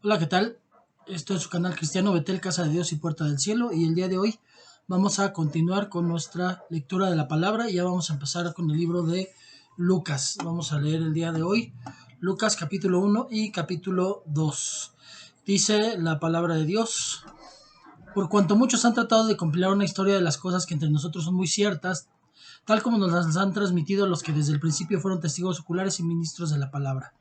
Hola, ¿qué tal? Esto es su canal cristiano Betel, Casa de Dios y Puerta del Cielo. Y el día de hoy vamos a continuar con nuestra lectura de la palabra. Y ya vamos a empezar con el libro de Lucas. Vamos a leer el día de hoy Lucas capítulo 1 y capítulo 2. Dice la palabra de Dios: por cuanto muchos han tratado de compilar una historia de las cosas que entre nosotros son muy ciertas, tal como nos las han transmitido los que desde el principio fueron testigos oculares y ministros de la palabra.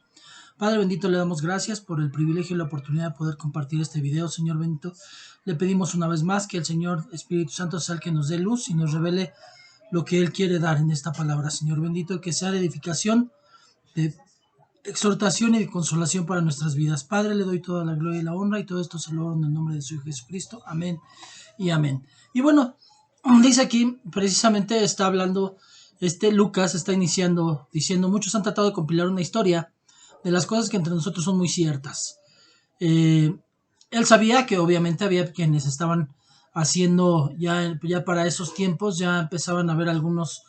Padre bendito, le damos gracias por el privilegio y la oportunidad de poder compartir este video. Señor bendito, le pedimos una vez más que el Señor Espíritu Santo sea el que nos dé luz y nos revele lo que Él quiere dar en esta palabra. Señor bendito, que sea de edificación, de exhortación y de consolación para nuestras vidas. Padre, le doy toda la gloria y la honra, y todo esto se lo oro en el nombre de su Hijo Jesucristo. Amén y amén. Y bueno, dice aquí, precisamente está hablando, Lucas está iniciando diciendo: muchos han tratado de compilar una historia de las cosas que entre nosotros son muy ciertas. Eh, Él sabía que obviamente había quienes estaban haciendo, ya para esos tiempos, ya empezaban a haber algunos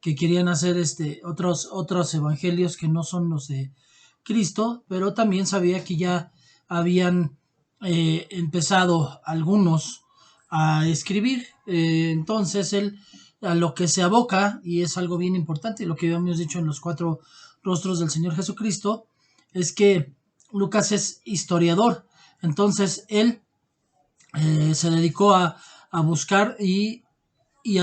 que querían hacer otros evangelios que no son los de Cristo, pero también sabía que ya habían empezado algunos a escribir. Entonces él, a lo que se aboca, y es algo bien importante, lo que habíamos dicho en los 4 rostros del Señor Jesucristo, es que Lucas es historiador. Entonces él se dedicó a buscar y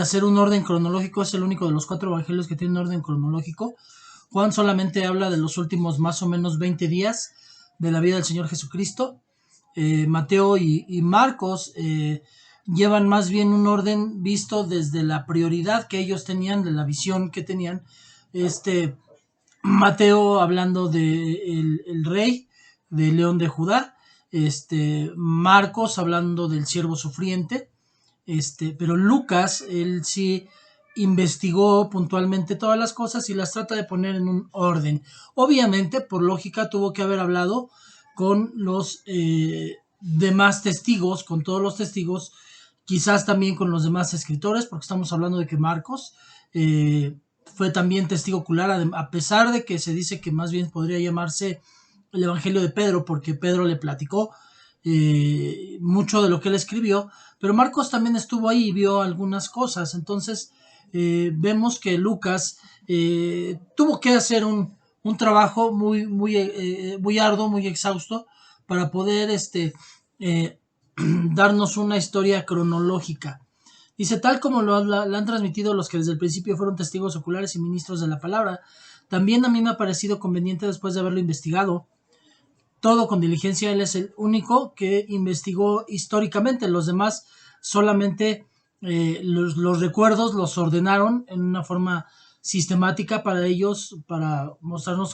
hacer un orden cronológico. Es el único de los 4 evangelios que tiene un orden cronológico. Juan solamente habla de los últimos más o menos 20 días de la vida del Señor Jesucristo. Mateo y Marcos llevan más bien un orden visto desde la prioridad que ellos tenían, de la visión que tenían. Mateo hablando de el rey, de León de Judá. Marcos hablando del siervo sufriente. Pero Lucas, él sí investigó puntualmente todas las cosas y las trata de poner en un orden. Obviamente, por lógica, tuvo que haber hablado con los demás testigos, con todos los testigos, quizás también con los demás escritores, porque estamos hablando de que Marcos fue también testigo ocular, a pesar de que se dice que más bien podría llamarse el Evangelio de Pedro, porque Pedro le platicó mucho de lo que él escribió, pero Marcos también estuvo ahí y vio algunas cosas. Entonces vemos que Lucas tuvo que hacer un trabajo muy arduo, muy exhausto, para poder darnos una historia cronológica. Dice: tal como la han transmitido los que desde el principio fueron testigos oculares y ministros de la palabra, también a mí me ha parecido conveniente, después de haberlo investigado todo con diligencia. Él es el único que investigó históricamente. Los demás solamente los recuerdos los ordenaron en una forma sistemática para ellos, para mostrarnos,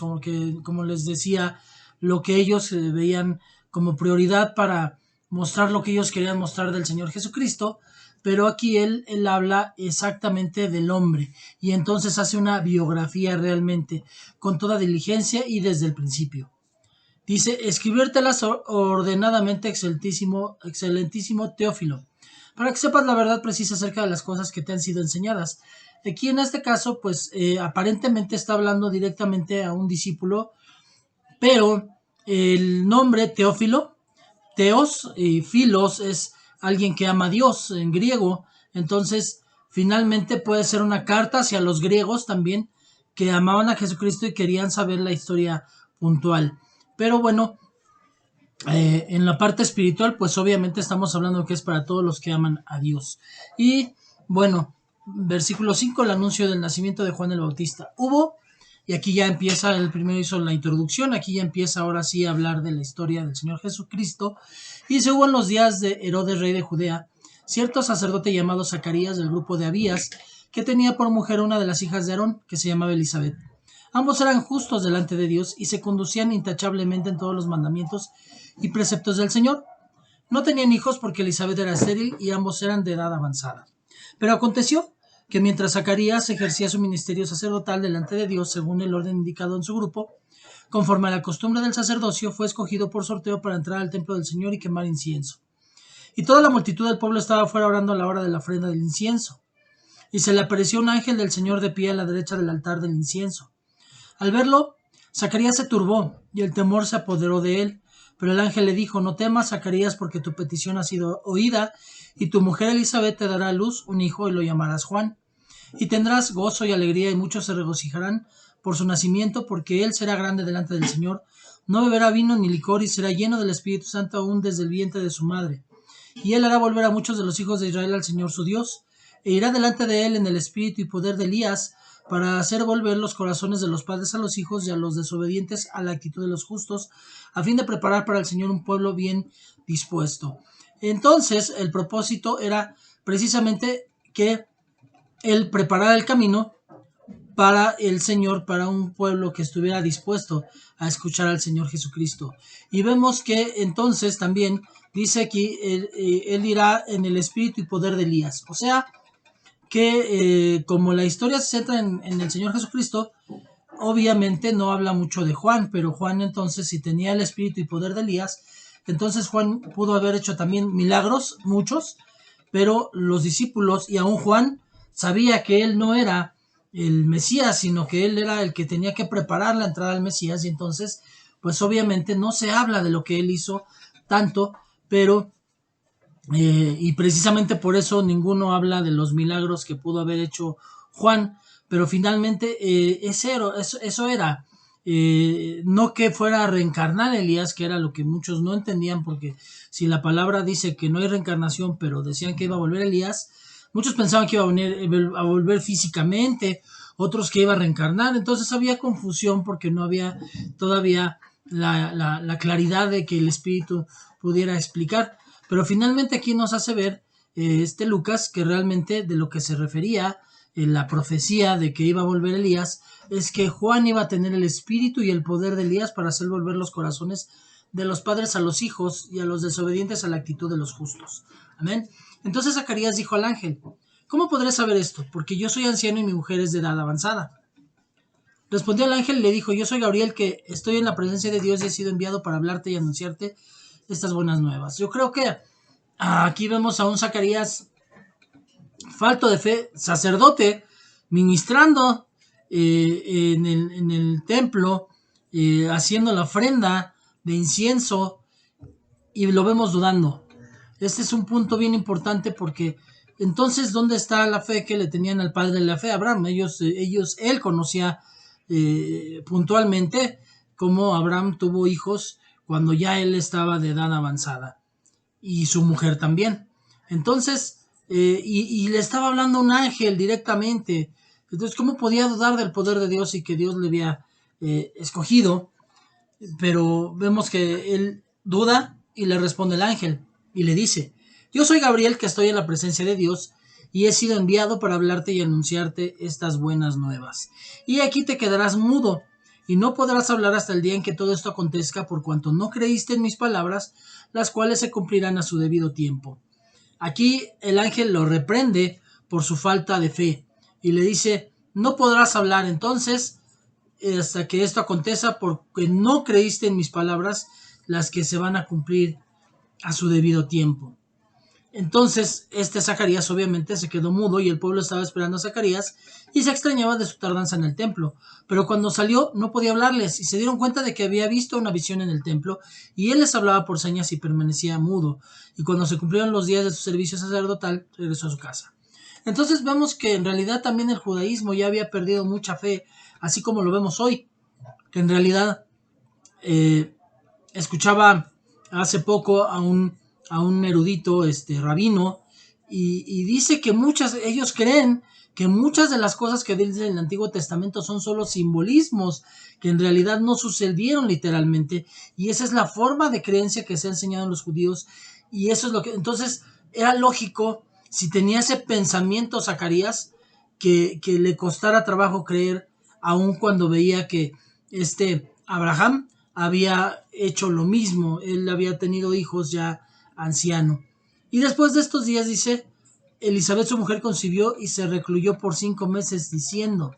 como les decía, lo que ellos veían como prioridad, para mostrar lo que ellos querían mostrar del Señor Jesucristo. Pero aquí él habla exactamente del hombre, y entonces hace una biografía realmente con toda diligencia y desde el principio. Dice: escribírtelas ordenadamente, excelentísimo Teófilo, para que sepas la verdad precisa acerca de las cosas que te han sido enseñadas. Aquí en este caso, pues aparentemente está hablando directamente a un discípulo, pero el nombre Teófilo, Teos y Filos, es alguien que ama a Dios en griego. Entonces, finalmente puede ser una carta hacia los griegos también, que amaban a Jesucristo y querían saber la historia puntual. Pero bueno, en la parte espiritual, pues obviamente estamos hablando que es para todos los que aman a Dios. Y bueno, versículo 5, el anuncio del nacimiento de Juan el Bautista. Y aquí ya empieza, el primero hizo la introducción, aquí ya empieza ahora sí a hablar de la historia del Señor Jesucristo. Y se hubo en los días de Herodes, rey de Judea, cierto sacerdote llamado Zacarías, del grupo de Abías, que tenía por mujer una de las hijas de Aarón, que se llamaba Elizabeth. Ambos eran justos delante de Dios y se conducían intachablemente en todos los mandamientos y preceptos del Señor. No tenían hijos porque Elizabeth era estéril y ambos eran de edad avanzada. Pero aconteció que mientras Zacarías ejercía su ministerio sacerdotal delante de Dios según el orden indicado en su grupo, conforme a la costumbre del sacerdocio, fue escogido por sorteo para entrar al templo del Señor y quemar incienso. Y toda la multitud del pueblo estaba fuera orando a la hora de la ofrenda del incienso. Y se le apareció un ángel del Señor de pie a la derecha del altar del incienso. Al verlo, Zacarías se turbó y el temor se apoderó de él. Pero el ángel le dijo: no temas, Zacarías, porque tu petición ha sido oída, y tu mujer Elizabeth te dará a luz un hijo y lo llamarás Juan. Y tendrás gozo y alegría, y muchos se regocijarán por su nacimiento, porque él será grande delante del Señor. No beberá vino ni licor, y será lleno del Espíritu Santo aún desde el vientre de su madre. Y él hará volver a muchos de los hijos de Israel al Señor su Dios, e irá delante de él en el espíritu y poder de Elías, para hacer volver los corazones de los padres a los hijos y a los desobedientes a la actitud de los justos, a fin de preparar para el Señor un pueblo bien dispuesto. Entonces, el propósito era precisamente que él preparara el camino para el Señor, para un pueblo que estuviera dispuesto a escuchar al Señor Jesucristo. Y vemos que entonces también dice aquí, él irá en el espíritu y poder de Elías. O sea, que como la historia se centra en el Señor Jesucristo, obviamente no habla mucho de Juan, pero Juan entonces, si tenía el espíritu y poder de Elías, entonces Juan pudo haber hecho también milagros, muchos, pero los discípulos y aún Juan sabía que él no era el Mesías, sino que él era el que tenía que preparar la entrada al Mesías, y entonces pues obviamente no se habla de lo que él hizo tanto, pero y precisamente por eso ninguno habla de los milagros que pudo haber hecho Juan, pero finalmente eso era. No que fuera a reencarnar Elías, que era lo que muchos no entendían, porque si la palabra dice que no hay reencarnación, pero decían que iba a volver Elías, muchos pensaban que iba a volver físicamente, otros que iba a reencarnar, entonces había confusión porque no había todavía la claridad de que el Espíritu pudiera explicar. Pero finalmente aquí nos hace ver Lucas que realmente de lo que se refería en la profecía de que iba a volver Elías es que Juan iba a tener el espíritu y el poder de Elías para hacer volver los corazones de los padres a los hijos y a los desobedientes a la actitud de los justos. Amén. Entonces Zacarías dijo al ángel: ¿cómo podré saber esto? Porque yo soy anciano y mi mujer es de edad avanzada. Respondió el ángel y le dijo: yo soy Gabriel, que estoy en la presencia de Dios y he sido enviado para hablarte y anunciarte estas buenas nuevas. Yo creo que aquí vemos a un Zacarías falto de fe, sacerdote, ministrando en el templo, haciendo la ofrenda de incienso, y lo vemos dudando. Este es un punto bien importante, porque entonces, ¿dónde está la fe que le tenían al padre de la fe, Abraham? Él conocía puntualmente cómo Abraham tuvo hijos cuando ya él estaba de edad avanzada, y su mujer también. Entonces, y le estaba hablando a un ángel directamente. Entonces, ¿cómo podía dudar del poder de Dios y que Dios le había escogido? Pero vemos que él duda y le responde el ángel y le dice: yo soy Gabriel, que estoy en la presencia de Dios y he sido enviado para hablarte y anunciarte estas buenas nuevas. Y aquí te quedarás mudo y no podrás hablar hasta el día en que todo esto acontezca, por cuanto no creíste en mis palabras, las cuales se cumplirán a su debido tiempo. Aquí el ángel lo reprende por su falta de fe y le dice: no podrás hablar entonces hasta que esto acontezca, porque no creíste en mis palabras, las que se van a cumplir a su debido tiempo. Entonces Zacarías obviamente se quedó mudo, y el pueblo estaba esperando a Zacarías y se extrañaba de su tardanza en el templo. Pero cuando salió no podía hablarles, y se dieron cuenta de que había visto una visión en el templo, y él les hablaba por señas y permanecía mudo. Y cuando se cumplieron los días de su servicio sacerdotal, regresó a su casa. Entonces vemos que en realidad también el judaísmo ya había perdido mucha fe, así como lo vemos hoy, que en realidad escuchaba hace poco a un erudito, rabino, y dice que ellos creen que muchas de las cosas que dice el Antiguo Testamento son solo simbolismos, que en realidad no sucedieron literalmente, y esa es la forma de creencia que se ha enseñado en los judíos, y eso es lo que, entonces, era lógico, si tenía ese pensamiento Zacarías, que le costara trabajo creer, aun cuando veía que Abraham había hecho lo mismo, él había tenido hijos ya anciano. Y después de estos días, dice, Elizabeth su mujer concibió y se recluyó por 5 meses diciendo.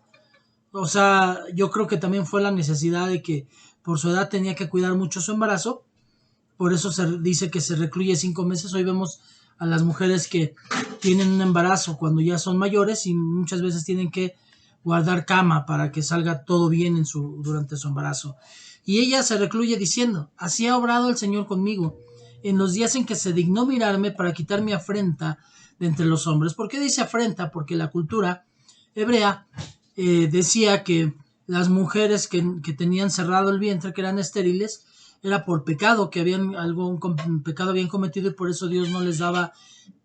O sea, yo creo que también fue la necesidad de que por su edad tenía que cuidar mucho su embarazo, por eso se dice que se recluye 5 meses. Hoy vemos a las mujeres que tienen un embarazo cuando ya son mayores y muchas veces tienen que guardar cama para que salga todo bien durante su embarazo. Y ella se recluye diciendo: así ha obrado el Señor conmigo en los días en que se dignó mirarme para quitar mi afrenta de entre los hombres. ¿Por qué dice afrenta? Porque la cultura hebrea decía que las mujeres que tenían cerrado el vientre, que eran estériles, era por pecado, que un pecado habían cometido, y por eso Dios no les daba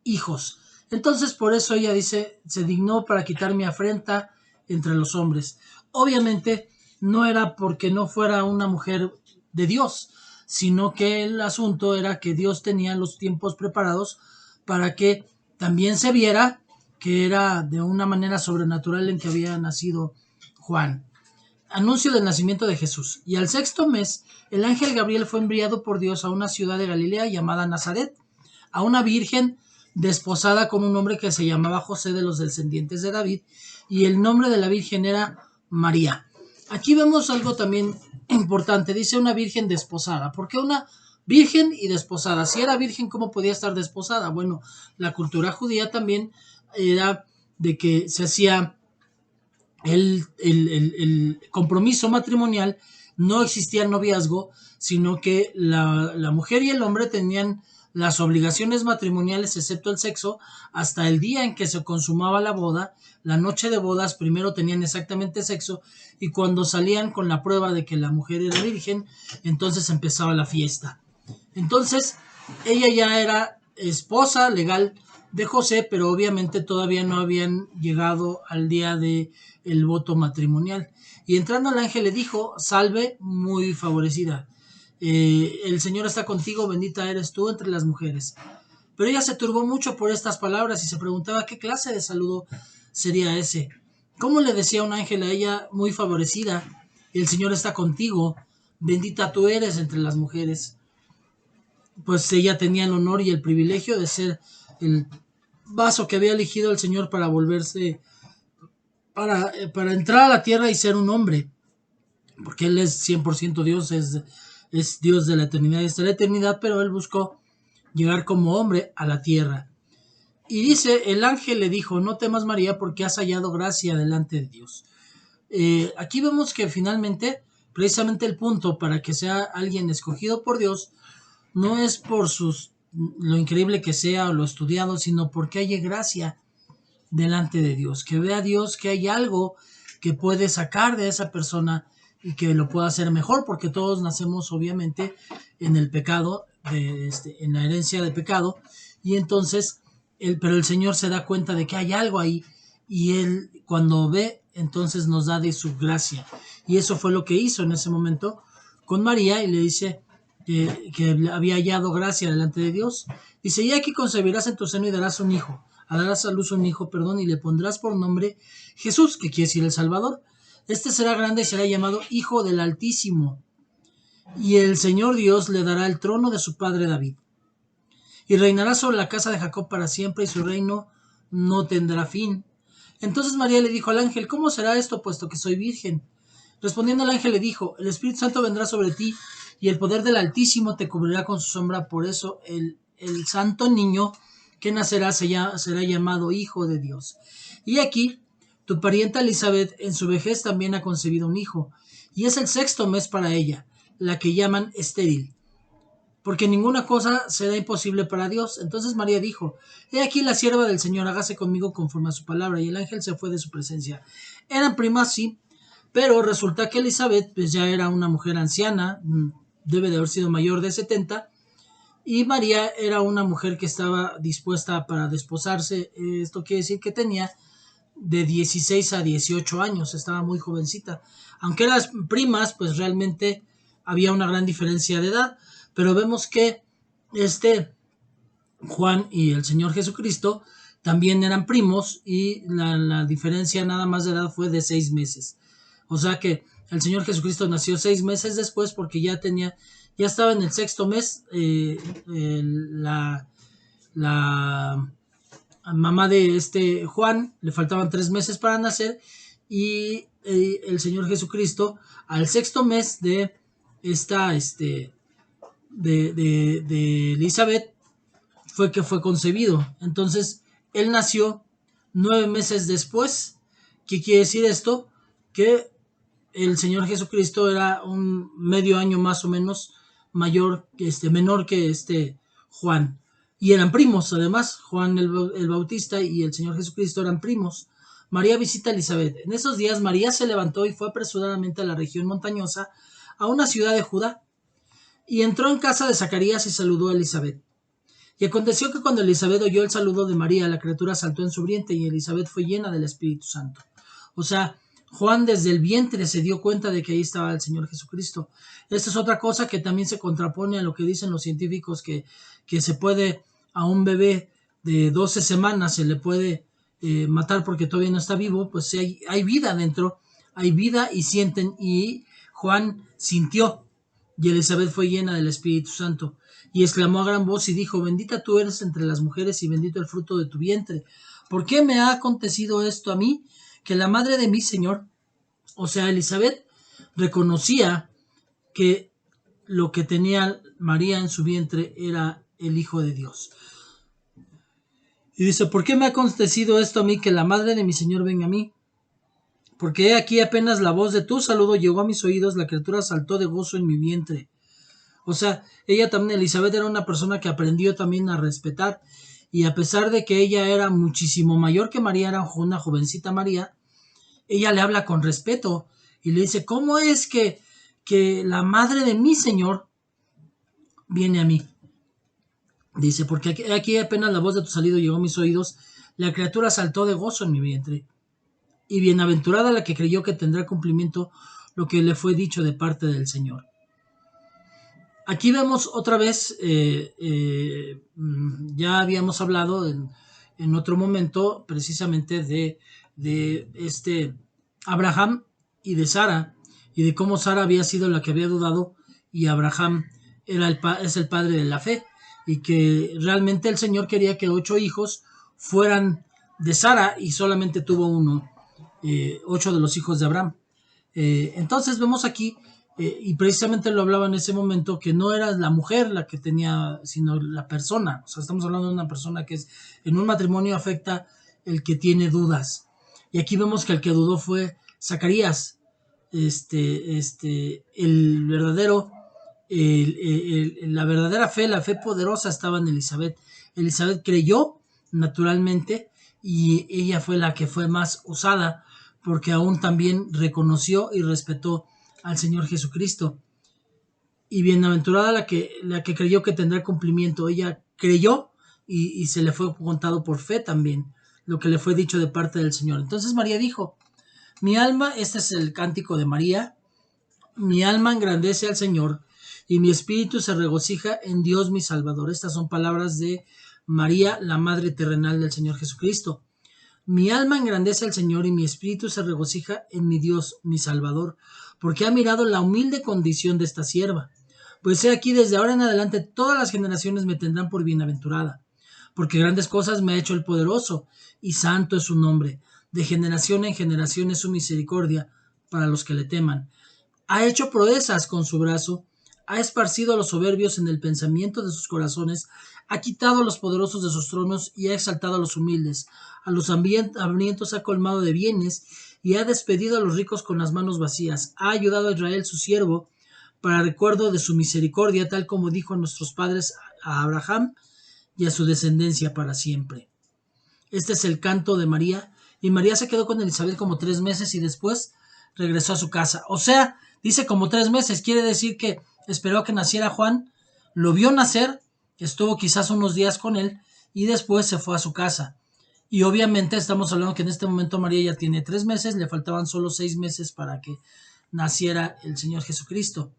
hijos. Entonces por eso ella dice: se dignó para quitar mi afrenta entre los hombres. Obviamente no era porque no fuera una mujer de Dios, sino que el asunto era que Dios tenía los tiempos preparados para que también se viera que era de una manera sobrenatural en que había nacido Juan. Anuncio del nacimiento de Jesús. Y al 6º mes, el ángel Gabriel fue enviado por Dios a una ciudad de Galilea llamada Nazaret, a una virgen desposada con un hombre que se llamaba José, de los descendientes de David, y el nombre de la virgen era María. Aquí vemos algo también importante. Dice una virgen desposada. ¿Por qué una virgen y desposada? Si era virgen, ¿cómo podía estar desposada? Bueno, la cultura judía también era de que se hacía el compromiso matrimonial, no existía noviazgo, sino que la mujer y el hombre tenían las obligaciones matrimoniales, excepto el sexo, hasta el día en que se consumaba la boda. La noche de bodas primero tenían exactamente sexo, y cuando salían con la prueba de que la mujer era virgen, entonces empezaba la fiesta. Entonces ella ya era esposa legal de José, pero obviamente todavía no habían llegado al día de el voto matrimonial. Y entrando el ángel le dijo: salve, muy favorecida, el Señor está contigo, bendita eres tú entre las mujeres. Pero ella se turbó mucho por estas palabras y se preguntaba qué clase de saludo sería ese. ¿Cómo le decía un ángel a ella: muy favorecida, el Señor está contigo, bendita tú eres entre las mujeres? Pues ella tenía el honor y el privilegio de ser el vaso que había elegido el Señor para volverse, para entrar a la tierra y ser un hombre, porque Él es 100% Dios, es Dios de la eternidad y hasta la eternidad, pero Él buscó llegar como hombre a la tierra. Y dice: el ángel le dijo: no temas, María, porque has hallado gracia delante de Dios. Aquí vemos que finalmente, precisamente el punto para que sea alguien escogido por Dios, no es por lo increíble que sea o lo estudiado, sino porque haya gracia delante de Dios, que vea a Dios que hay algo que puede sacar de esa persona y que lo pueda hacer mejor, porque todos nacemos obviamente en el pecado, en la herencia de pecado, y entonces pero el Señor se da cuenta de que hay algo ahí, y Él, cuando ve, entonces nos da de su gracia. Y eso fue lo que hizo en ese momento con María, y le dice que había hallado gracia delante de Dios. Dice: y aquí concebirás en tu seno y darás a luz un hijo, y le pondrás por nombre Jesús, que quiere decir el Salvador. Este será grande y será llamado Hijo del Altísimo, y el Señor Dios le dará el trono de su padre David, y reinará sobre la casa de Jacob para siempre, y su reino no tendrá fin. Entonces María le dijo al ángel: ¿cómo será esto, puesto que soy virgen? Respondiendo el ángel le dijo: el Espíritu Santo vendrá sobre ti, y el poder del Altísimo te cubrirá con su sombra. Por eso el santo niño que nacerá será llamado Hijo de Dios. Y aquí, tu parienta Elizabeth en su vejez también ha concebido un hijo, y es el 6º mes para ella, la que llaman estéril, porque ninguna cosa será imposible para Dios. Entonces María dijo: he aquí la sierva del Señor, hágase conmigo conforme a su palabra. Y el ángel se fue de su presencia. Eran primas, sí, pero resulta que Elizabeth pues ya era una mujer anciana, debe de haber sido mayor de 70, y María era una mujer que estaba dispuesta para desposarse. Esto quiere decir que tenía de 16 a 18 años, estaba muy jovencita. Aunque eran primas, pues realmente había una gran diferencia de edad, pero vemos que Juan y el Señor Jesucristo también eran primos, y la diferencia nada más de edad fue de 6 meses. O sea que el Señor Jesucristo nació 6 meses después, porque ya estaba en el 6º mes. La mamá de Juan le faltaban 3 meses para nacer, y el Señor Jesucristo al 6º mes de de Elizabeth fue que fue concebido. Entonces él nació 9 meses después. ¿Qué quiere decir esto? Que el Señor Jesucristo era un medio año más o menos menor que Juan. Y eran primos, además, Juan el Bautista y el Señor Jesucristo eran primos. María visita a Elizabeth. En esos días María se levantó y fue apresuradamente a la región montañosa, a una ciudad de Judá, y entró en casa de Zacarías y saludó a Elizabeth. Y aconteció que cuando Elizabeth oyó el saludo de María, la criatura saltó en su vientre y Elizabeth fue llena del Espíritu Santo. O sea, Juan desde el vientre se dio cuenta de que ahí estaba el Señor Jesucristo. Esta es otra cosa que también se contrapone a lo que dicen los científicos, que se puede a un bebé de 12 semanas se le puede matar porque todavía no está vivo. Pues hay vida dentro, hay vida y sienten, y Juan sintió, y Elizabeth fue llena del Espíritu Santo, y exclamó a gran voz y dijo: bendita tú eres entre las mujeres y bendito el fruto de tu vientre. ¿Por qué me ha acontecido esto a mí? Que la madre de mi Señor, o sea, Elizabeth, reconocía que lo que tenía María en su vientre era el Hijo de Dios. Y dice: ¿por qué me ha acontecido esto a mí, que la madre de mi Señor venga a mí? Porque he aquí apenas la voz de tu saludo llegó a mis oídos, la criatura saltó de gozo en mi vientre. O sea, ella también, Elizabeth, era una persona que aprendió también a respetar, y a pesar de que ella era muchísimo mayor que María, era una jovencita María, ella le habla con respeto y le dice: ¿cómo es que la madre de mi Señor viene a mí? Dice: porque aquí apenas la voz de tu salido llegó a mis oídos, la criatura saltó de gozo en mi vientre. Y bienaventurada la que creyó que tendrá cumplimiento lo que le fue dicho de parte del Señor. Aquí vemos otra vez, ya habíamos hablado en otro momento precisamente de Abraham y de Sara, y de cómo Sara había sido la que había dudado y Abraham es el padre de la fe, y que realmente el Señor quería que 8 hijos fueran de Sara y solamente tuvo uno, 8 de los hijos de Abraham. Entonces vemos aquí, y precisamente lo hablaba en ese momento, que no era la mujer la que tenía, sino la persona. O sea, estamos hablando de una persona que en un matrimonio afecta el que tiene dudas. Y aquí vemos que el que dudó fue Zacarías. El verdadero, la verdadera fe, la fe poderosa estaba en Elizabeth. Elizabeth creyó naturalmente, y ella fue la que fue más usada, porque aún también reconoció y respetó al Señor Jesucristo. Y bienaventurada la que creyó que tendrá cumplimiento. Ella creyó y se le fue contado por fe también lo que le fue dicho de parte del Señor. Entonces María dijo: mi alma, este es el cántico de María, mi alma engrandece al Señor, y mi espíritu se regocija en Dios mi Salvador. Estas son palabras de María, la madre terrenal del Señor Jesucristo. Mi alma engrandece al Señor, y mi espíritu se regocija en mi Dios, mi Salvador, porque ha mirado la humilde condición de esta sierva. Pues he aquí, desde ahora en adelante todas las generaciones me tendrán por bienaventurada, porque grandes cosas me ha hecho el poderoso, y santo es su nombre. De generación en generación es su misericordia para los que le teman. Ha hecho proezas con su brazo, ha esparcido a los soberbios en el pensamiento de sus corazones, ha quitado a los poderosos de sus tronos y ha exaltado a los humildes. A los hambrientos ha colmado de bienes y ha despedido a los ricos con las manos vacías. Ha ayudado a Israel su siervo para recuerdo de su misericordia, tal como dijo a nuestros padres, a Abraham y a su descendencia para siempre. Este es el canto de María. Y María se quedó con Elizabeth como 3 meses y después regresó a su casa. O sea, dice como 3 meses, quiere decir que esperó a que naciera Juan, lo vio nacer, estuvo quizás unos días con él y después se fue a su casa. Y obviamente estamos hablando que en este momento María ya tiene 3 meses, le faltaban solo 6 meses para que naciera el Señor Jesucristo.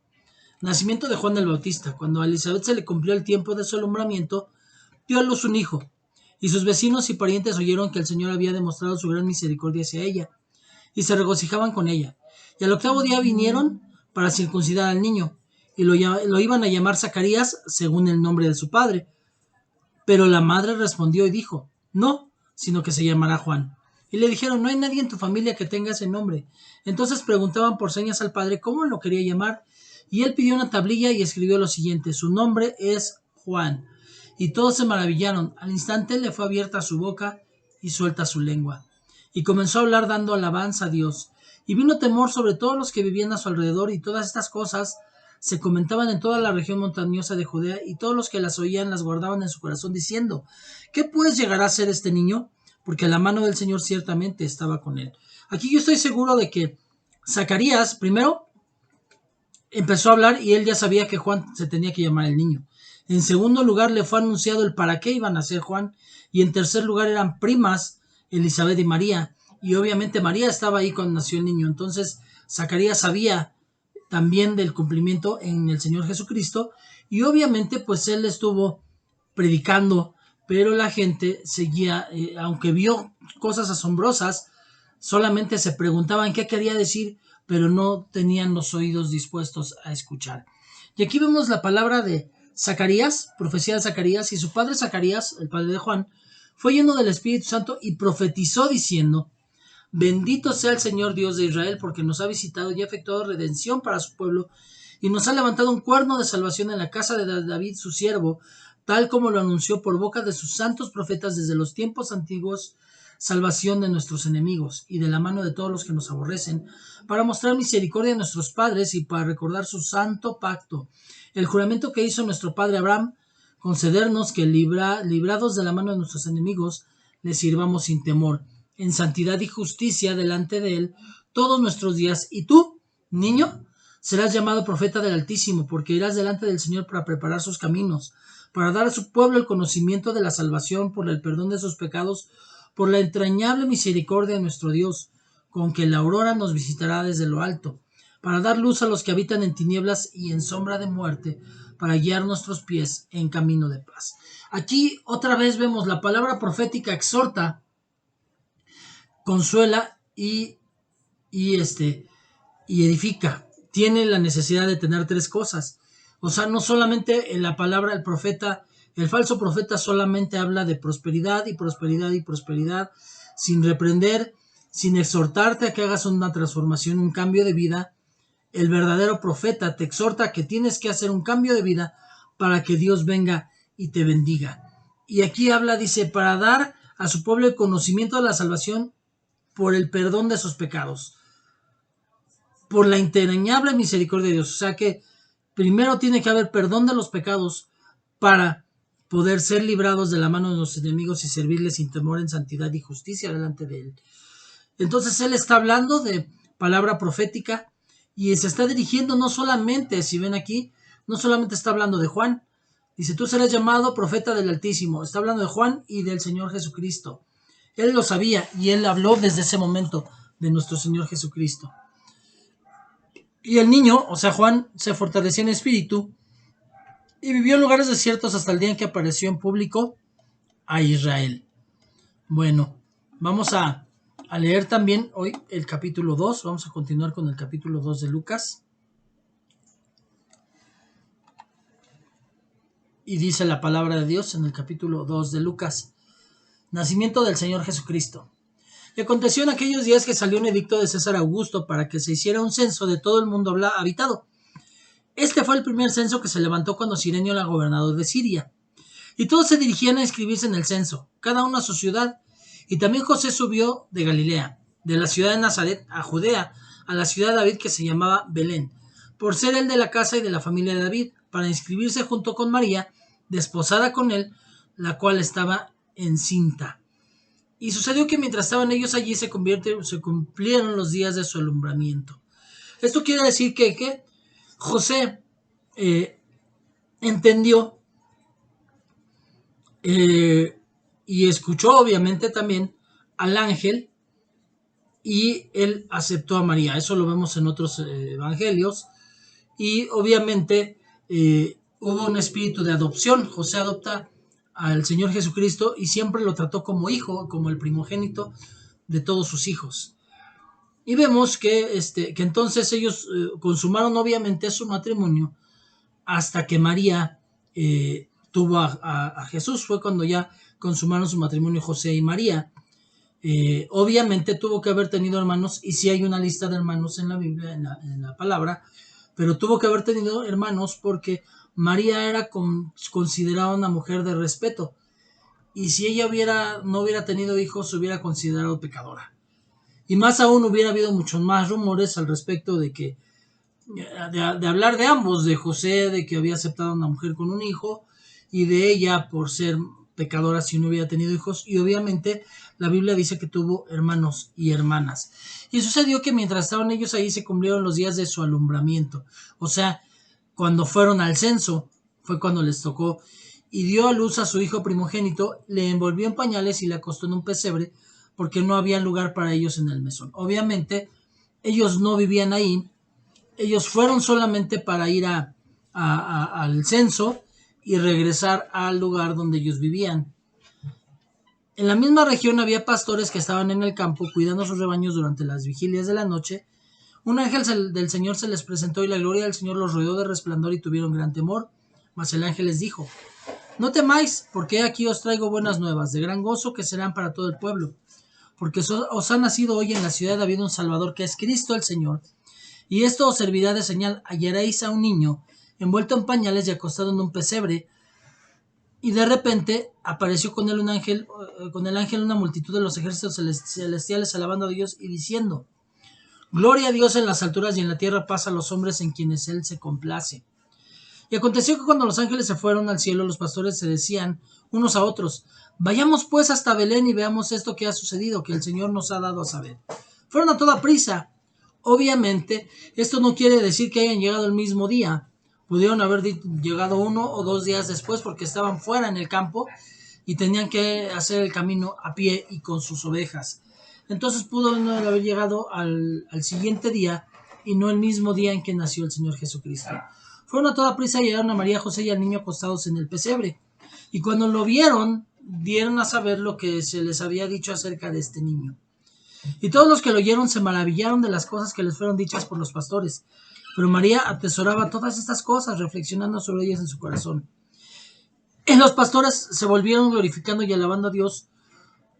Nacimiento de Juan el Bautista. Cuando a Elizabeth se le cumplió el tiempo de su alumbramiento, dio a luz un hijo, y sus vecinos y parientes oyeron que el Señor había demostrado su gran misericordia hacia ella, y se regocijaban con ella. Y al 8º día vinieron para circuncidar al niño, y lo iban a llamar Zacarías, según el nombre de su padre. Pero la madre respondió y dijo: no, sino que se llamará Juan. Y le dijeron: no hay nadie en tu familia que tenga ese nombre. Entonces preguntaban por señas al padre cómo lo quería llamar, y él pidió una tablilla y escribió lo siguiente: su nombre es Juan. Y todos se maravillaron. Al instante le fue abierta su boca y suelta su lengua, y comenzó a hablar dando alabanza a Dios. Y vino temor sobre todos los que vivían a su alrededor, y todas estas cosas se comentaban en toda la región montañosa de Judea, y todos los que las oían las guardaban en su corazón, diciendo: ¿qué pues llegará a ser este niño? Porque la mano del Señor ciertamente estaba con él. Aquí yo estoy seguro de que Zacarías primero empezó a hablar y él ya sabía que Juan se tenía que llamar el niño. En segundo lugar, le fue anunciado el para qué iban a ser Juan. Y en tercer lugar, eran primas Elizabeth y María. Y obviamente María estaba ahí cuando nació el niño. Entonces Zacarías sabía también del cumplimiento en el Señor Jesucristo. Y obviamente pues él estuvo predicando, pero la gente seguía, aunque vio cosas asombrosas, solamente se preguntaban qué quería decir, pero no tenían los oídos dispuestos a escuchar. Y aquí vemos la palabra de Zacarías, profecía de Zacarías, y su padre Zacarías, el padre de Juan, fue lleno del Espíritu Santo y profetizó diciendo: bendito sea el Señor Dios de Israel, porque nos ha visitado y ha efectuado redención para su pueblo, y nos ha levantado un cuerno de salvación en la casa de David su siervo, tal como lo anunció por boca de sus santos profetas desde los tiempos antiguos, salvación de nuestros enemigos y de la mano de todos los que nos aborrecen, para mostrar misericordia a nuestros padres y para recordar su santo pacto, el juramento que hizo nuestro padre Abraham, concedernos que librados de la mano de nuestros enemigos, les sirvamos sin temor, en santidad y justicia delante de él todos nuestros días. Y tú, niño, serás llamado profeta del Altísimo, porque irás delante del Señor para preparar sus caminos, para dar a su pueblo el conocimiento de la salvación por el perdón de sus pecados, por la entrañable misericordia de nuestro Dios, con que la aurora nos visitará desde lo alto, para dar luz a los que habitan en tinieblas y en sombra de muerte, para guiar nuestros pies en camino de paz. Aquí otra vez vemos la palabra profética exhorta, consuela y edifica. Tiene la necesidad de tener tres cosas. O sea, no solamente en la palabra el profeta, el falso profeta solamente habla de prosperidad y prosperidad y prosperidad, sin reprender, sin exhortarte a que hagas una transformación, un cambio de vida. El verdadero profeta te exhorta a que tienes que hacer un cambio de vida para que Dios venga y te bendiga. Y aquí habla, dice, para dar a su pueblo el conocimiento de la salvación por el perdón de sus pecados, por la entrañable misericordia de Dios. O sea que primero tiene que haber perdón de los pecados para poder ser librados de la mano de los enemigos y servirles sin temor, en santidad y justicia delante de él. Entonces él está hablando de palabra profética y se está dirigiendo no solamente, si ven aquí, no solamente está hablando de Juan. Dice: tú serás llamado profeta del Altísimo. Está hablando de Juan y del Señor Jesucristo. Él lo sabía y él habló desde ese momento de nuestro Señor Jesucristo. Y el niño, o sea Juan, se fortaleció en espíritu y vivió en lugares desiertos hasta el día en que apareció en público a Israel. Bueno, vamos a leer también hoy el capítulo 2. Vamos a continuar con el capítulo 2 de Lucas. Y dice la palabra de Dios en el capítulo 2 de Lucas: nacimiento del Señor Jesucristo. Y aconteció en aquellos días que salió un edicto de César Augusto para que se hiciera un censo de todo el mundo habitado. Este fue el primer censo que se levantó cuando Cirenio era gobernador de Siria. Y todos se dirigían a inscribirse en el censo, cada uno a su ciudad. Y también José subió de Galilea, de la ciudad de Nazaret a Judea, a la ciudad de David que se llamaba Belén, por ser él de la casa y de la familia de David, para inscribirse junto con María, desposada con él, la cual estaba encinta. Y sucedió que mientras estaban ellos allí se cumplieron los días de su alumbramiento. Esto quiere decir que José entendió y escuchó obviamente también al ángel y él aceptó a María. Eso lo vemos en otros evangelios. Y obviamente hubo un espíritu de adopción. José adopta al Señor Jesucristo y siempre lo trató como hijo, como el primogénito de todos sus hijos. Y vemos que entonces ellos consumaron obviamente su matrimonio hasta que María tuvo a Jesús. Fue cuando ya consumaron su matrimonio José y María. Obviamente tuvo que haber tenido hermanos, y sí hay una lista de hermanos en la Biblia, en la palabra, pero tuvo que haber tenido hermanos porque María era considerada una mujer de respeto, y si ella no hubiera tenido hijos, se hubiera considerado pecadora. Y más aún hubiera habido muchos más rumores al respecto de hablar de ambos, de José, de que había aceptado a una mujer con un hijo, y de ella por ser pecadora si no hubiera tenido hijos, y obviamente la Biblia dice que tuvo hermanos y hermanas. Y sucedió que mientras estaban ellos ahí se cumplieron los días de su alumbramiento, o sea, cuando fueron al censo, fue cuando les tocó, y dio a luz a su hijo primogénito, le envolvió en pañales y le acostó en un pesebre, porque no había lugar para ellos en el mesón. Obviamente, ellos no vivían ahí, ellos fueron solamente para ir al censo y regresar al lugar donde ellos vivían. En la misma región había pastores que estaban en el campo cuidando sus rebaños durante las vigilias de la noche. Un ángel del Señor se les presentó y la gloria del Señor los rodeó de resplandor y tuvieron gran temor. Mas el ángel les dijo: no temáis, porque aquí os traigo buenas nuevas, de gran gozo que serán para todo el pueblo. Porque os ha nacido hoy en la ciudad de David un Salvador, que es Cristo el Señor. Y esto os servirá de señal: hallaréis a un niño envuelto en pañales y acostado en un pesebre. Y de repente apareció con el ángel una multitud de los ejércitos celestiales alabando a Dios y diciendo: gloria a Dios en las alturas y en la tierra paz a los hombres en quienes Él se complace. Y aconteció que cuando los ángeles se fueron al cielo, los pastores se decían unos a otros: vayamos pues hasta Belén y veamos esto que ha sucedido, que el Señor nos ha dado a saber. Fueron a toda prisa. Obviamente, esto no quiere decir que hayan llegado el mismo día. Pudieron haber llegado 1 o 2 días después porque estaban fuera en el campo y tenían que hacer el camino a pie y con sus ovejas. Entonces pudo no haber llegado al siguiente día y no el mismo día en que nació el Señor Jesucristo. Fueron a toda prisa y llegaron a María, José y al niño acostados en el pesebre. Y cuando lo vieron, dieron a saber lo que se les había dicho acerca de este niño. Y todos los que lo oyeron se maravillaron de las cosas que les fueron dichas por los pastores. Pero María atesoraba todas estas cosas, reflexionando sobre ellas en su corazón. Y los pastores se volvieron glorificando y alabando a Dios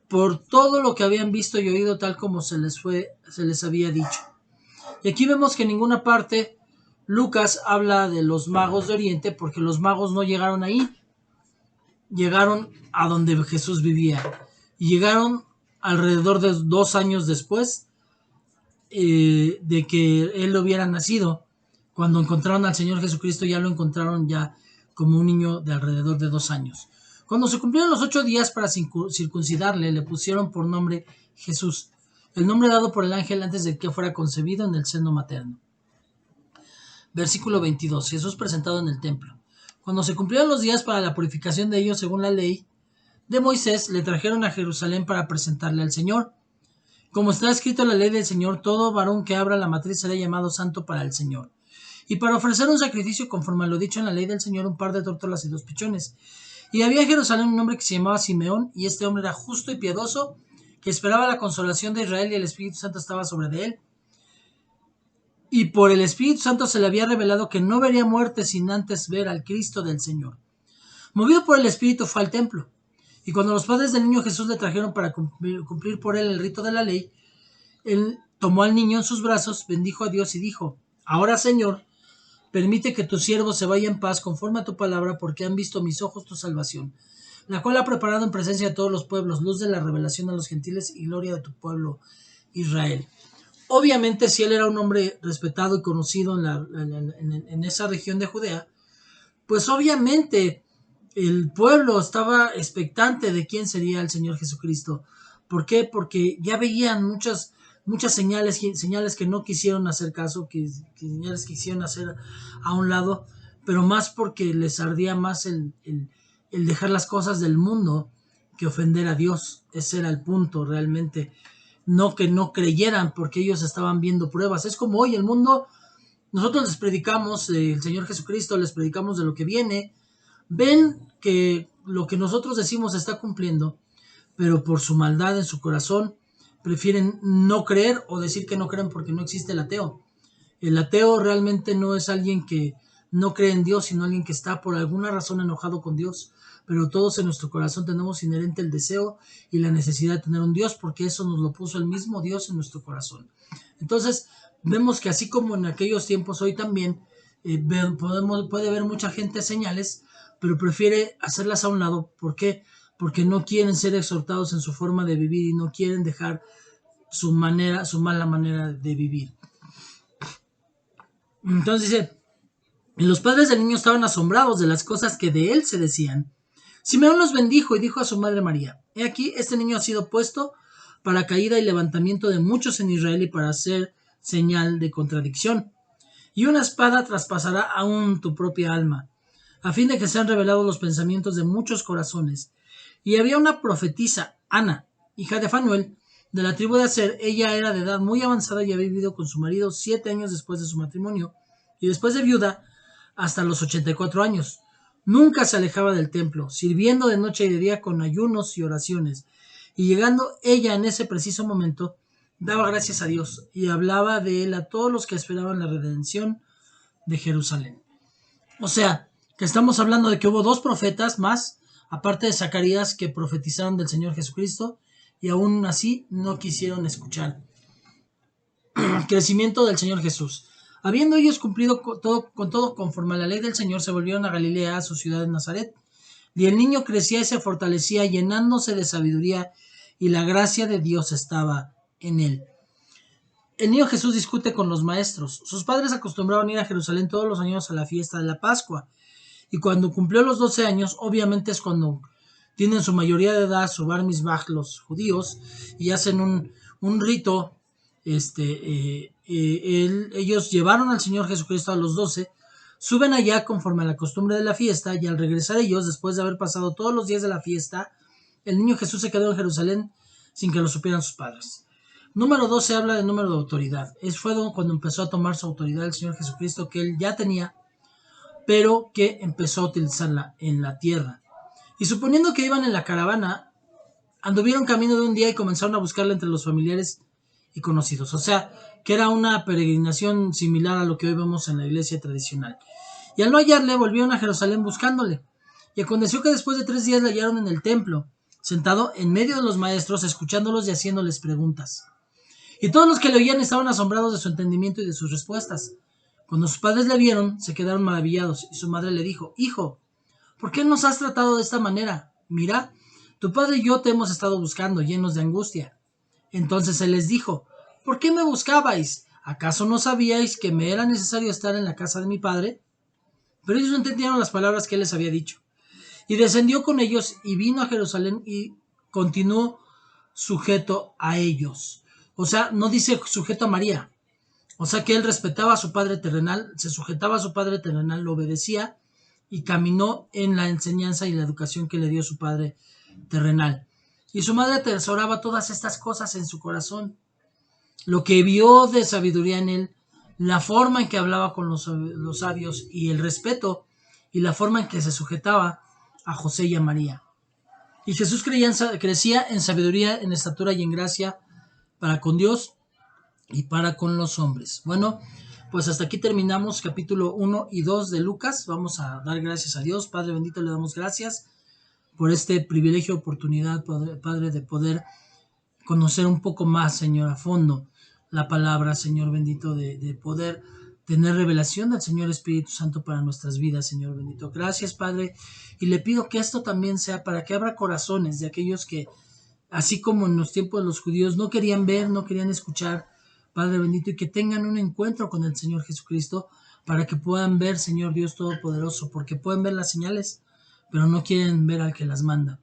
por todo lo que habían visto y oído, tal como se les había dicho. Y aquí vemos que en ninguna parte Lucas habla de los magos de Oriente, porque los magos no llegaron ahí. Llegaron a donde Jesús vivía. Y llegaron alrededor de 2 años después de que él hubiera nacido. Cuando encontraron al Señor Jesucristo, ya lo encontraron ya como un niño de alrededor de 2 años. Cuando se cumplieron los 8 días para circuncidarle, le pusieron por nombre Jesús, el nombre dado por el ángel antes de que fuera concebido en el seno materno. Versículo 22. Jesús presentado en el templo. Cuando se cumplieron los días para la purificación de ellos según la ley de Moisés, le trajeron a Jerusalén para presentarle al Señor. Como está escrito en la ley del Señor, todo varón que abra la matriz será llamado santo para el Señor. Y para ofrecer un sacrificio conforme a lo dicho en la ley del Señor, un par de tórtolas y 2 pichones. Y había en Jerusalén un hombre que se llamaba Simeón, y este hombre era justo y piadoso, que esperaba la consolación de Israel, y el Espíritu Santo estaba sobre de él. Y por el Espíritu Santo se le había revelado que no vería muerte sin antes ver al Cristo del Señor. Movido por el Espíritu fue al templo. Y cuando los padres del niño Jesús le trajeron para cumplir por él el rito de la ley, él tomó al niño en sus brazos, bendijo a Dios y dijo: ahora, Señor, permite que tu siervo se vaya en paz conforme a tu palabra, porque han visto mis ojos tu salvación, la cual ha preparado en presencia de todos los pueblos, luz de la revelación a los gentiles y gloria de tu pueblo Israel. Obviamente, si él era un hombre respetado y conocido en esa región de Judea, pues obviamente el pueblo estaba expectante de quién sería el Señor Jesucristo. ¿Por qué? Porque ya veían muchas señales que no quisieron hacer caso, señales que quisieron hacer a un lado, pero más porque les ardía más el dejar las cosas del mundo que ofender a Dios. Ese era el punto realmente. No que no creyeran, porque ellos estaban viendo pruebas. Es como hoy el mundo, nosotros les predicamos el Señor Jesucristo, les predicamos de lo que viene, ven que lo que nosotros decimos se está cumpliendo, pero por su maldad en su corazón prefieren no creer o decir que no creen porque no existe el ateo. El ateo realmente no es alguien que no cree en Dios, sino alguien que está por alguna razón enojado con Dios. Pero todos en nuestro corazón tenemos inherente el deseo y la necesidad de tener un Dios, porque eso nos lo puso el mismo Dios en nuestro corazón. Entonces vemos que así como en aquellos tiempos, hoy también puede ver mucha gente señales, pero prefiere hacerlas a un lado. ¿Por qué? Porque no quieren ser exhortados en su forma de vivir y no quieren dejar su mala manera de vivir. Entonces dice, los padres del niño estaban asombrados de las cosas que de él se decían. Simeón los bendijo y dijo a su madre María: He aquí, este niño ha sido puesto para caída y levantamiento de muchos en Israel y para hacer señal de contradicción. Y una espada traspasará aún tu propia alma, a fin de que sean revelados los pensamientos de muchos corazones. Y había una profetisa, Ana, hija de Fanuel, de la tribu de Aser. Ella era de edad muy avanzada y había vivido con su marido 7 años después de su matrimonio, y después de viuda hasta los 84 años. Nunca se alejaba del templo, sirviendo de noche y de día con ayunos y oraciones. Y llegando ella en ese preciso momento, daba gracias a Dios y hablaba de él a todos los que esperaban la redención de Jerusalén. O sea, que estamos hablando de que hubo 2 profetas más, aparte de Zacarías, que profetizaron del Señor Jesucristo, y aún así no quisieron escuchar. Crecimiento del Señor Jesús. Habiendo ellos cumplido con todo conforme a la ley del Señor, se volvieron a Galilea, a su ciudad de Nazaret. Y el niño crecía y se fortalecía, llenándose de sabiduría, y la gracia de Dios estaba en él. El niño Jesús discute con los maestros. Sus padres acostumbraban ir a Jerusalén todos los años a la fiesta de la Pascua. Y cuando cumplió los 12 años, obviamente es cuando tienen su mayoría de edad, su bar mitzvah, los judíos, y hacen un rito. Ellos llevaron al Señor Jesucristo a los 12, suben allá conforme a la costumbre de la fiesta, y al regresar ellos, después de haber pasado todos los días de la fiesta, el niño Jesús se quedó en Jerusalén sin que lo supieran sus padres. Número 12 habla de número de autoridad. Fue cuando empezó a tomar su autoridad el Señor Jesucristo, que él ya tenía, pero que empezó a utilizarla en la tierra. Y suponiendo que iban en la caravana, anduvieron camino de un día y comenzaron a buscarla entre los familiares y conocidos. O sea, que era una peregrinación similar a lo que hoy vemos en la iglesia tradicional. Y al no hallarle, volvieron a Jerusalén buscándole. Y aconteció que después de 3 días le hallaron en el templo, sentado en medio de los maestros, escuchándolos y haciéndoles preguntas. Y todos los que le oían estaban asombrados de su entendimiento y de sus respuestas. Cuando sus padres le vieron, se quedaron maravillados, y su madre le dijo: Hijo, ¿por qué nos has tratado de esta manera? Mira, tu padre y yo te hemos estado buscando, llenos de angustia. Entonces él les dijo: ¿Por qué me buscabais? ¿Acaso no sabíais que me era necesario estar en la casa de mi padre? Pero ellos no entendieron las palabras que él les había dicho. Y descendió con ellos y vino a Jerusalén y continuó sujeto a ellos. O sea, no dice sujeto a María. O sea que él respetaba a su padre terrenal, se sujetaba a su padre terrenal, lo obedecía y caminó en la enseñanza y la educación que le dio su padre terrenal. Y su madre atesoraba todas estas cosas en su corazón. Lo que vio de sabiduría en él, la forma en que hablaba con los sabios y el respeto y la forma en que se sujetaba a José y a María. Y Jesús crecía en sabiduría, en estatura y en gracia para con Dios y para con los hombres. Bueno, pues hasta aquí terminamos capítulo 1 y 2 de Lucas. Vamos a dar gracias a Dios. Padre bendito, le damos gracias por este privilegio, oportunidad, Padre, de poder conocer un poco más, Señor, a fondo la palabra, Señor bendito, de poder tener revelación del Señor Espíritu Santo para nuestras vidas, Señor bendito. Gracias, Padre, y le pido que esto también sea para que abra corazones de aquellos que, así como en los tiempos de los judíos, no querían ver, no querían escuchar, Padre bendito, y que tengan un encuentro con el Señor Jesucristo para que puedan ver, Señor Dios Todopoderoso, porque pueden ver las señales, pero no quieren ver al que las manda.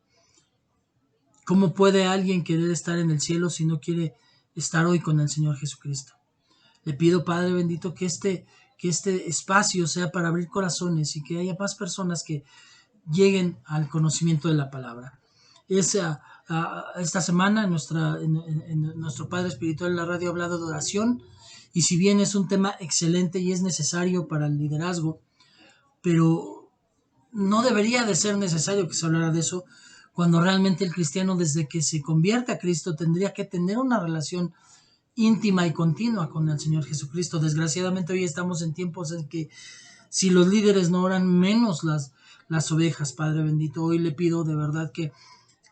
¿Cómo puede alguien querer estar en el cielo si no quiere estar hoy con el Señor Jesucristo? Le pido, Padre bendito, que este espacio sea para abrir corazones y que haya más personas que lleguen al conocimiento de la palabra. Esta semana en nuestro Padre Espiritual en la radio ha hablado de oración, y si bien es un tema excelente y es necesario para el liderazgo, pero no debería de ser necesario que se hablara de eso, cuando realmente el cristiano, desde que se convierte a Cristo, tendría que tener una relación íntima y continua con el Señor Jesucristo. Desgraciadamente hoy estamos en tiempos en que si los líderes no oran, menos las ovejas, Padre bendito. Hoy le pido de verdad que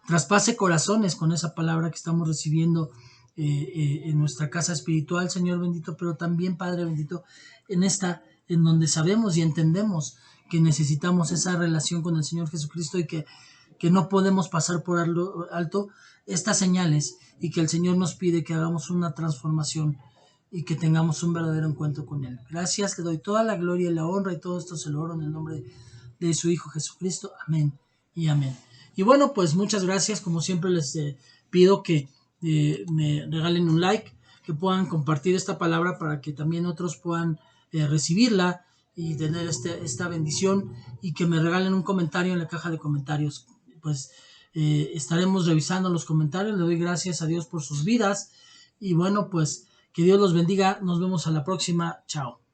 traspase corazones con esa palabra que estamos recibiendo en nuestra casa espiritual, Señor bendito, pero también, Padre bendito, en donde sabemos y entendemos que necesitamos esa relación con el Señor Jesucristo, y que que no podemos pasar por alto estas señales y que el Señor nos pide que hagamos una transformación y que tengamos un verdadero encuentro con Él. Gracias, le doy toda la gloria y la honra y todo esto se lo oro en el nombre de su Hijo Jesucristo. Amén y amén. Y bueno, pues muchas gracias. Como siempre les pido que me regalen un like, que puedan compartir esta palabra para que también otros puedan recibirla y tener esta bendición, y que me regalen un comentario en la caja de comentarios. Pues estaremos revisando los comentarios. Le doy gracias a Dios por sus vidas y bueno, pues que Dios los bendiga. Nos vemos a la próxima. Chao.